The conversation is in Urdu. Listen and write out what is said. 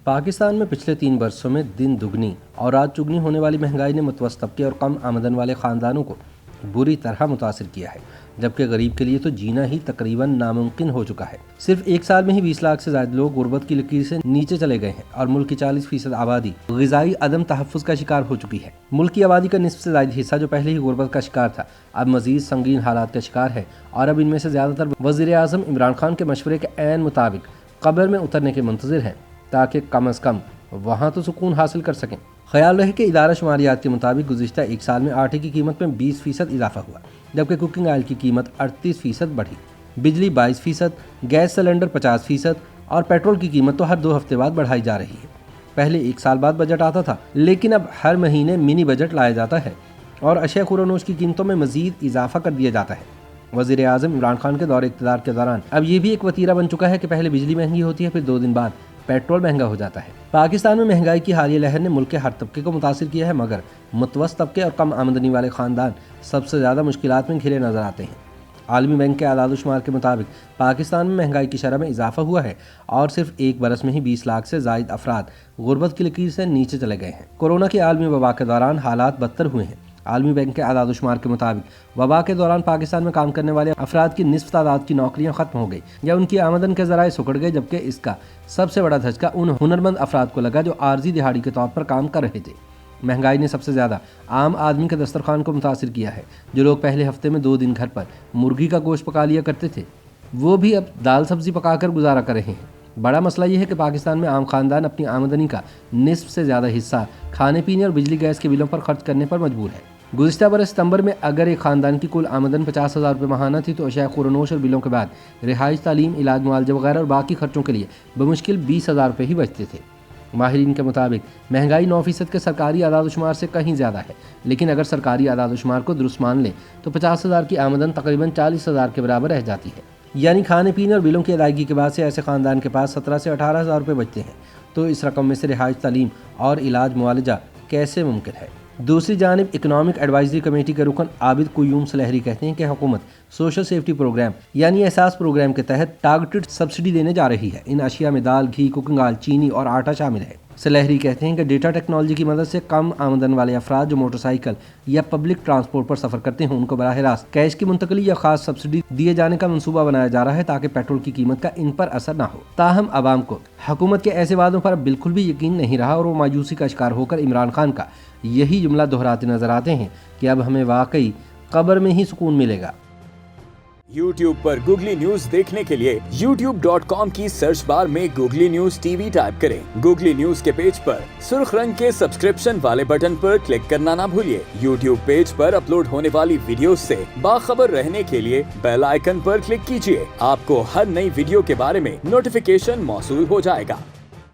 پاکستان میں پچھلے 3 برسوں میں دن دگنی اور رات چگنی ہونے والی مہنگائی نے متوسط طبقے اور کم آمدن والے خاندانوں کو بری طرح متاثر کیا ہے، جبکہ غریب کے لیے تو جینا ہی تقریباً ناممکن ہو چکا ہے۔ صرف ایک سال میں ہی 20 لاکھ سے زائد لوگ غربت کی لکیر سے نیچے چلے گئے ہیں اور ملک کی 40% آبادی غذائی عدم تحفظ کا شکار ہو چکی ہے۔ ملک کی آبادی کا نصف سے زائد حصہ جو پہلے ہی غربت کا شکار تھا، اب مزید سنگین حالات کا شکار ہے، اور اب ان میں سے زیادہ تر وزیر اعظم عمران خان کے مشورے کے عین مطابق قبر میں اترنے کے منتظر ہیں تاکہ کم از کم وہاں تو سکون حاصل کر سکیں۔ خیال رہے کہ ادارہ شماریات کے مطابق گزشتہ ایک سال میں آٹے کی قیمت میں 20% اضافہ ہوا، جبکہ کوکنگ آئل کی قیمت 38% بڑھی، بجلی 22%، گیس سلنڈر 50% اور پیٹرول کی قیمت تو ہر 2 ہفتے بعد بڑھائی جا رہی ہے۔ پہلے 1 سال بعد بجٹ آتا تھا، لیکن اب ہر مہینے منی بجٹ لایا جاتا ہے اور اشیاء خوردونوش کی قیمتوں میں مزید اضافہ کر دیا جاتا ہے۔ وزیر اعظم عمران خان کے دور اقتدار کے دوران اب یہ بھی ایک وتیرہ بن چکا ہے کہ پہلے بجلی مہنگی ہوتی ہے، پھر 2 دن بعد پیٹرول مہنگا ہو جاتا ہے۔ پاکستان میں مہنگائی کی حالیہ لہر نے ملک کے ہر طبقے کو متاثر کیا ہے، مگر متوسط طبقے اور کم آمدنی والے خاندان سب سے زیادہ مشکلات میں گھرے نظر آتے ہیں۔ عالمی بینک کے اعداد و شمار کے مطابق پاکستان میں مہنگائی کی شرح میں اضافہ ہوا ہے اور صرف ایک برس میں ہی 20 لاکھ سے زائد افراد غربت کی لکیر سے نیچے چلے گئے ہیں۔ کورونا کی عالمی وبا کے دوران حالات بدتر ہوئے ہیں۔ عالمی بینک کے اعداد و شمار کے مطابق وبا کے دوران پاکستان میں کام کرنے والے افراد کی نصف تعداد کی نوکریاں ختم ہو گئی یا ان کی آمدن کے ذرائع سکڑ گئے، جبکہ اس کا سب سے بڑا دھچکا ان ہنرمند افراد کو لگا جو عارضی دہاڑی کے طور پر کام کر رہے تھے۔ مہنگائی نے سب سے زیادہ عام آدمی کے دسترخوان کو متاثر کیا ہے۔ جو لوگ پہلے ہفتے میں 2 دن گھر پر مرغی کا گوشت پکا لیا کرتے تھے، وہ بھی اب دال سبزی پکا کر گزارا کر رہے ہیں۔ بڑا مسئلہ یہ ہے کہ پاکستان میں عام خاندان اپنی آمدنی کا نصف سے زیادہ حصہ کھانے پینے اور بجلی گیس کے بلوں پر خرچ کرنے پر مجبور ہے۔ گزشتہ برس ستمبر میں اگر ایک خاندان کی کل آمدن 50,000 روپے ماہانہ تھی تو اشیاء خوردونوش اور بلوں کے بعد رہائش، تعلیم، علاج، معالجہ وغیرہ اور باقی خرچوں کے لیے بمشکل 20,000 روپے ہی بچتے تھے۔ ماہرین کے مطابق مہنگائی 9% کے سرکاری اعداد و شمار سے کہیں زیادہ ہے، لیکن اگر سرکاری اعداد و شمار کو درست مان لیں تو 50,000 کی آمدن تقریباً 40,000 کے برابر رہ جاتی ہے۔ یعنی کھانے پینے اور بلوں کی ادائیگی کے بعد سے ایسے خاندان کے پاس 17 سے 18,000 روپے بچتے ہیں، تو اس رقم میں سے رہائش، تعلیم اور علاج معالجہ کیسے ممکن ہے؟ دوسری جانب اکنامک ایڈوائزری کمیٹی کے رکن عابد قیوم سلیہری کہتے ہیں کہ حکومت سوشل سیفٹی پروگرام یعنی احساس پروگرام کے تحت ٹارگٹڈ سبسڈی دینے جا رہی ہے۔ ان اشیاء میں دال، گھی، کوکنگ آئل، چینی اور آٹا شامل ہے۔ سلیہری کہتے ہیں کہ ڈیٹا ٹیکنالوجی کی مدد سے کم آمدن والے افراد جو موٹر سائیکل یا پبلک ٹرانسپورٹ پر سفر کرتے ہیں، ان کو براہ راست کیش کی منتقلی یا خاص سبسڈی دیے جانے کا منصوبہ بنایا جا رہا ہے تاکہ پیٹرول کی قیمت کا ان پر اثر نہ ہو۔ تاہم عوام کو حکومت کے ایسے وعدوں پر اب بالکل بھی یقین نہیں رہا اور وہ مایوسی کا شکار ہو کر عمران خان کا یہی جملہ دہراتے نظر آتے ہیں کہ اب ہمیں واقعی قبر میں ہی سکون ملے گا۔ YouTube پر گوگلی نیوز دیکھنے کے لیے youtube.com کی سرچ بار میں googly news T V type کریں۔ گوگلی نیوز کے پیج پر سرخ رنگ کے سبسکرپشن والے بٹن پر کلک کرنا نہ بھولیے۔ YouTube پیج پر اپلوڈ ہونے والی ویڈیوز سے باخبر رہنے کے لیے بیل آئیکن پر کلک کیجیے۔ آپ کو ہر نئی ویڈیو کے بارے میں نوٹیفیکیشن موصول ہو جائے گا۔